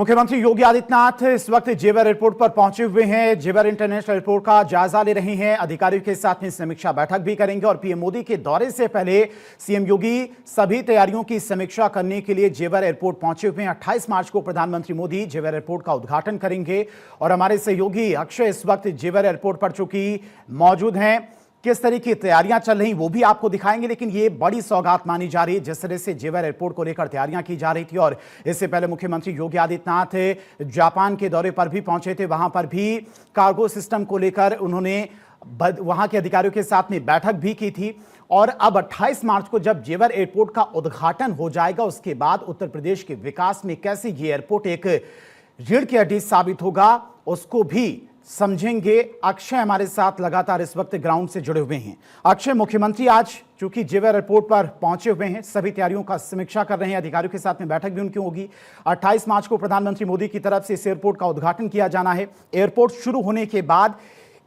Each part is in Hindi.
मुख्यमंत्री योगी आदित्यनाथ इस वक्त जेवर एयरपोर्ट पर पहुंचे हुए हैं। जेवर इंटरनेशनल एयरपोर्ट का जायजा ले रहे हैं। अधिकारियों के साथ में समीक्षा बैठक भी करेंगे और पीएम मोदी के दौरे से पहले सीएम योगी सभी तैयारियों की समीक्षा करने के लिए जेवर एयरपोर्ट पहुंचे हुए हैं। 28 मार्च को प्रधानमंत्री मोदी जेवर एयरपोर्ट का उद्घाटन करेंगे और हमारे सहयोगी अक्षय इस वक्त जेवर एयरपोर्ट पर चूंकि मौजूद हैं, किस तरह की तैयारियां चल रही वो भी आपको दिखाएंगे। लेकिन ये बड़ी सौगात मानी जा रही है जिस तरह से जेवर एयरपोर्ट को लेकर तैयारियां की जा रही थी। और इससे पहले मुख्यमंत्री योगी आदित्यनाथ जापान के दौरे पर भी पहुंचे थे। वहां पर भी कार्गो सिस्टम को लेकर उन्होंने वहां के अधिकारियों के साथ में बैठक भी की थी। और अब 28 मार्च को जब जेवर एयरपोर्ट का उद्घाटन हो जाएगा, उसके बाद उत्तर प्रदेश के विकास में कैसे ये एयरपोर्ट एक रीढ़ की हड्डी साबित होगा, उसको भी समझेंगे। अक्षय हमारे साथ लगातार इस वक्त ग्राउंड से जुड़े हुए हैं। अक्षय, मुख्यमंत्री आज चूंकि जेवर एयरपोर्ट पर पहुंचे हुए हैं, सभी तैयारियों का समीक्षा कर रहे हैं, अधिकारियों के साथ में बैठक भी उनकी होगी। 28 मार्च को प्रधानमंत्री मोदी की तरफ से इस एयरपोर्ट का उद्घाटन किया जाना है। एयरपोर्ट शुरू होने के बाद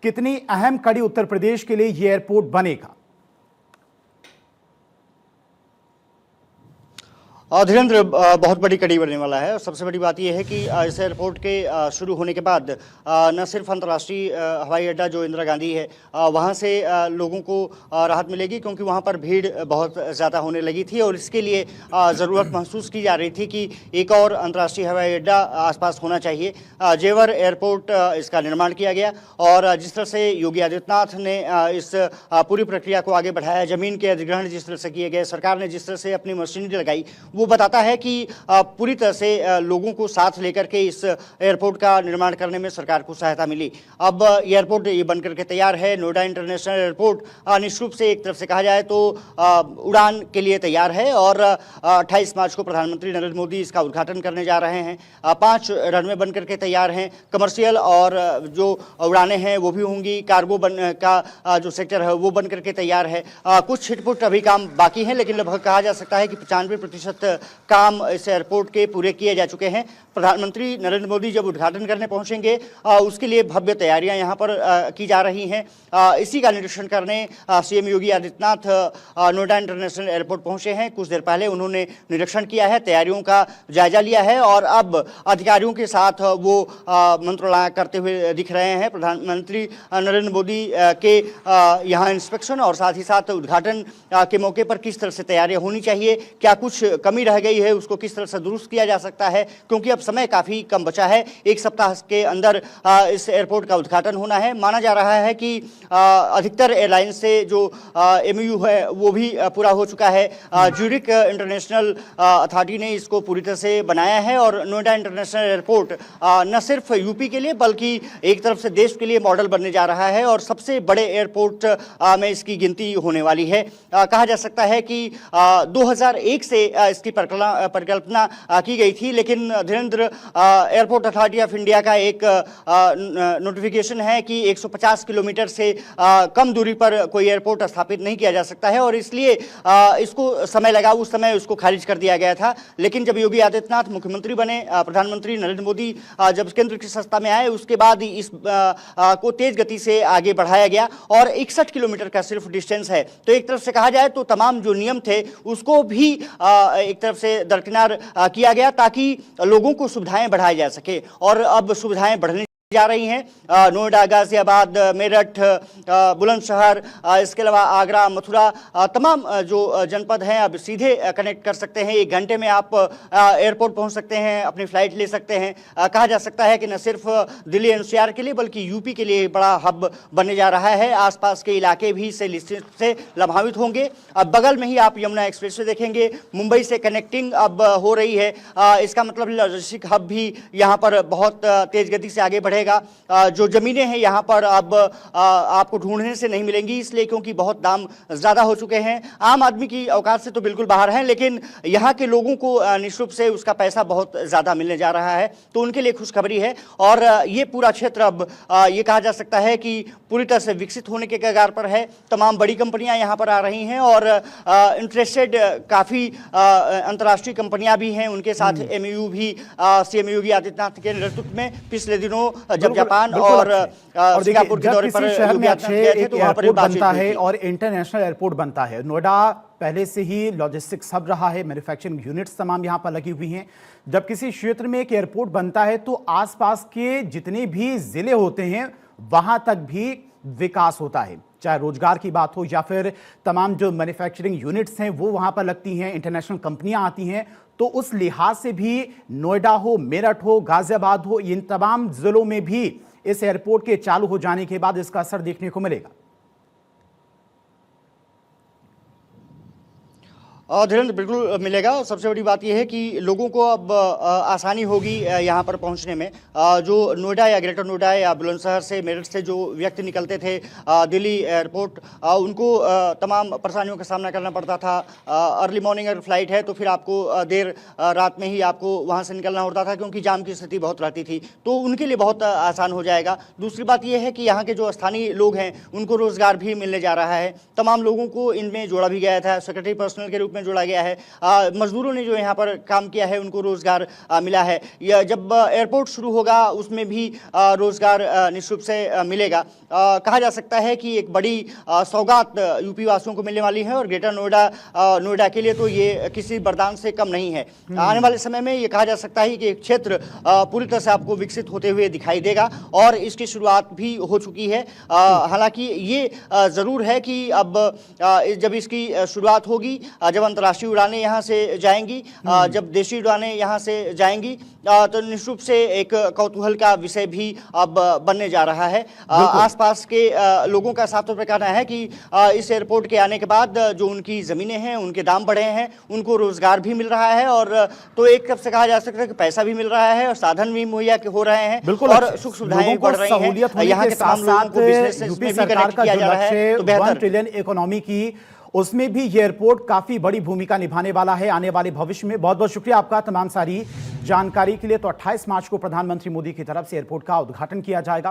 कितनी अहम कड़ी उत्तर प्रदेश के लिए यह एयरपोर्ट बनेगा? धीरेन्द्र, बहुत बड़ी कड़ी बनने वाला है। और सबसे बड़ी बात यह है कि इस एयरपोर्ट के शुरू होने के बाद न सिर्फ अंतर्राष्ट्रीय हवाई अड्डा जो इंदिरा गांधी है वहां से लोगों को राहत मिलेगी, क्योंकि वहां पर भीड़ बहुत ज़्यादा होने लगी थी और इसके लिए ज़रूरत महसूस की जा रही थी कि एक और अंतर्राष्ट्रीय हवाई अड्डा आसपास होना चाहिए। जेवर एयरपोर्ट इसका निर्माण किया गया और जिस तरह से योगी आदित्यनाथ ने इस पूरी प्रक्रिया को आगे बढ़ाया, ज़मीन के अधिग्रहण जिस तरह से किए गए, सरकार ने जिस तरह से अपनी मशीनरी लगाई, वो बताता है कि पूरी तरह से लोगों को साथ लेकर के इस एयरपोर्ट का निर्माण करने में सरकार को सहायता मिली। अब एयरपोर्ट ये बनकर के तैयार है। नोएडा इंटरनेशनल एयरपोर्ट निश्चित रूप से एक तरफ से कहा जाए तो उड़ान के लिए तैयार है और 28 मार्च को प्रधानमंत्री नरेंद्र मोदी इसका उद्घाटन करने जा रहे हैं। 5 रनवे बनकर के तैयार हैं। कमर्शियल और जो उड़ानें हैं वो भी होंगी। कार्गो का जो सेक्टर है वो बनकर के तैयार है। कुछ छिटपुट अभी काम बाकी हैं, लेकिन लगभग कहा जा सकता है कि 95% काम इस एयरपोर्ट के पूरे किए जा चुके हैं। प्रधानमंत्री नरेंद्र मोदी जब उद्घाटन करने पहुंचेंगे उसके लिए भव्य तैयारियां यहां पर की जा रही हैं। इसी का निरीक्षण करने CM Yogi Adityanath Noida international airport पहुंचे हैं। कुछ देर पहले उन्होंने निरीक्षण किया है, तैयारियों का जायजा लिया है और अब अधिकारियों के साथ वो मंत्रणा करते हुए दिख रहे हैं। प्रधानमंत्री नरेंद्र मोदी के यहाँ इंस्पेक्शन और साथ ही साथ उद्घाटन के मौके पर किस तरह से तैयारियां होनी चाहिए, क्या कुछ कमी रह गई है, उसको किस तरह से दुरुस्त किया जा सकता है, क्योंकि अब समय काफी कम बचा है। एक सप्ताह के अंदर इस एयरपोर्ट का उद्घाटन होना है। माना जा रहा है कि अधिकतर एयरलाइंस से जो एमओयू है वो भी पूरा हो चुका है। ज्यूरिक इंटरनेशनल अथॉरिटी ने इसको पूरी तरह से बनाया है और नोएडा इंटरनेशनल एयरपोर्ट न सिर्फ यूपी के लिए बल्कि एक तरफ से देश के लिए मॉडल बनने जा रहा है और सबसे बड़े एयरपोर्ट में इसकी गिनती होने वाली है। कहा जा सकता है कि 2001 से इसकी परिकल्पना की गई थी, लेकिन Dhirendra airport authority of India का एक नोटिफिकेशन है कि 150 किलोमीटर से कम दूरी पर कोई एयरपोर्ट स्थापित नहीं किया जा सकता है और इसलिए इसको समय लगा, उस समय उसको खारिज कर दिया गया था। लेकिन जब योगी आदित्यनाथ मुख्यमंत्री बने, प्रधानमंत्री नरेंद्र मोदी जब केंद्र की सत्ता में आए, उसके बाद इस को तेज गति से आगे बढ़ाया गया और 61 किलोमीटर का सिर्फ डिस्टेंस है। तो एक तरफ से कहा जाए तो तमाम जो नियम थे उसको भी एक तरफ से दरकिनार किया गया ताकि लोगों को सुविधाएं बढ़ाई जा सके और अब सुविधाएं बढ़ने जा रही हैं। नोएडा, गाजियाबाद, मेरठ, बुलंदशहर, इसके अलावा आगरा, मथुरा, तमाम जो जनपद हैं अब सीधे कनेक्ट कर सकते हैं। 1 घंटे में आप एयरपोर्ट पहुंच सकते हैं, अपनी फ्लाइट ले सकते हैं। कहा जा सकता है कि न सिर्फ दिल्ली एनसीआर के लिए बल्कि यूपी के लिए बड़ा हब बनने जा रहा है। आसपास के इलाके भी से लाभान्वित होंगे। अब बगल में ही आप यमुना एक्सप्रेस वे देखेंगे। मुंबई से कनेक्टिंग अब हो रही है। इसका मतलब लॉजिस्टिक हब भी यहाँ पर बहुत तेज गति से आगे बढ़ेगा। जो जमीनें हैं यहाँ पर अब आपको ढूंढने से नहीं मिलेंगी, इसलिए क्योंकि बहुत दाम ज्यादा हो चुके हैं। आम आदमी की औकात से तो बिल्कुल बाहर हैं, लेकिन यहाँ के लोगों को निश्चित रूप से उसका पैसा बहुत ज्यादा मिलने जा रहा है, तो उनके लिए खुशखबरी है। और ये पूरा क्षेत्र अब ये कहा जा सकता है कि पूरी तरह से विकसित होने के कगार पर है। तमाम बड़ी कंपनियां यहाँ पर आ रही हैं और इंटरेस्टेड काफी अंतर्राष्ट्रीय कंपनियां भी हैं। उनके साथ एमओयू भी सीएम योगी आदित्यनाथ के नेतृत्व में पिछले दिनों जब जापान बिल्कुल और और देखिए, सिंगापुर के जब दौरे किसी पर शहर में योगी अच्छे आदित्यनाथ गए थे एक तो वहां पर एयरपोर्ट बातचीत बनता हुई है थी। और इंटरनेशनल एयरपोर्ट बनता है। नोएडा पहले से ही लॉजिस्टिक्स हब रहा है, मैन्युफैक्चरिंग यूनिट्स तमाम यहाँ पर लगी हुई हैं। जब किसी क्षेत्र में एक एयरपोर्ट बनता है तो आसपास के जितने भी जिले होते हैं वहां तक भी विकास होता है, चाहे रोजगार की बात हो या फिर तमाम जो मैन्युफैक्चरिंग यूनिट्स हैं वो वहां पर लगती हैं, इंटरनेशनल कंपनियां आती हैं। तो उस लिहाज से भी नोएडा हो, मेरठ हो, गाजियाबाद हो, इन तमाम जिलों में भी इस एयरपोर्ट के चालू हो जाने के बाद इसका असर देखने को मिलेगा। धीरेन्द्र, बिल्कुल मिलेगा। और सबसे बड़ी बात यह है कि लोगों को अब आसानी होगी यहाँ पर पहुँचने में। जो नोएडा या ग्रेटर नोएडा या बुलंदशहर से, मेरठ से जो व्यक्ति निकलते थे दिल्ली एयरपोर्ट, उनको तमाम परेशानियों का सामना करना पड़ता था। अर्ली मॉर्निंग अगर फ्लाइट है तो फिर आपको देर रात में ही आपको वहाँ से निकलना होता था, क्योंकि जाम की स्थिति बहुत रहती थी। तो उनके लिए बहुत आसान हो जाएगा। दूसरी बात यह है कि यहाँ के जो स्थानीय लोग हैं उनको रोजगार भी मिलने जा रहा है। तमाम लोगों को इनमें जोड़ा भी गया था, सेक्रेटरी पर्सनल के रूप में जोड़ा गया है। मजदूरों ने जो यहाँ पर काम किया है उनको रोजगार मिला है। या जब एयरपोर्ट शुरू होगा उसमें भी रोजगार निश्चित रूप से मिलेगा। कहा जा सकता है कि एक बड़ी सौगात यूपी वासियों को मिलने वाली है और ग्रेटर नोएडा के लिए तो ये किसी वरदान से कम नहीं है। आने वाले समय में ये कहा जा सकता है कि एक क्षेत्र पूरी तरह से आपको विकसित होते हुए दिखाई देगा और इसकी शुरुआत भी हो चुकी है। हालांकि ये जरूर है कि अब जब इसकी शुरुआत होगी, जब अंतर्राष्ट्रीय उड़ानें यहाँ से जाएंगी, जब देशी उड़ानें यहाँ से जाएंगी, तो निश्चित रूप से एक कौतूहल का विषय भी अब बनने जा रहा है। आसपास के लोगों का साफ तौर पर कहना है कि इस एयरपोर्ट के आने के बाद जो उनकी ज़मीनें हैं उनके दाम बढ़े हैं, उनको रोजगार भी मिल रहा है और तो एक तरफ से कहा जा सकता है कि पैसा भी मिल रहा है और साधन भी मुहैया हो रहे हैं और सुख सुविधाएं बढ़ रही हैं। यहाँ के तमाम लोगों को बिजनेस में भी कनेक्ट किया जा रहा है। तो 1 ट्रिलियन इकोनॉमी की, उसमें भी ये एयरपोर्ट काफी बड़ी भूमिका निभाने वाला है आने वाले भविष्य में। बहुत बहुत शुक्रिया आपका तमाम सारी जानकारी के लिए। तो 28 मार्च को प्रधानमंत्री मोदी की तरफ से एयरपोर्ट का उद्घाटन किया जाएगा।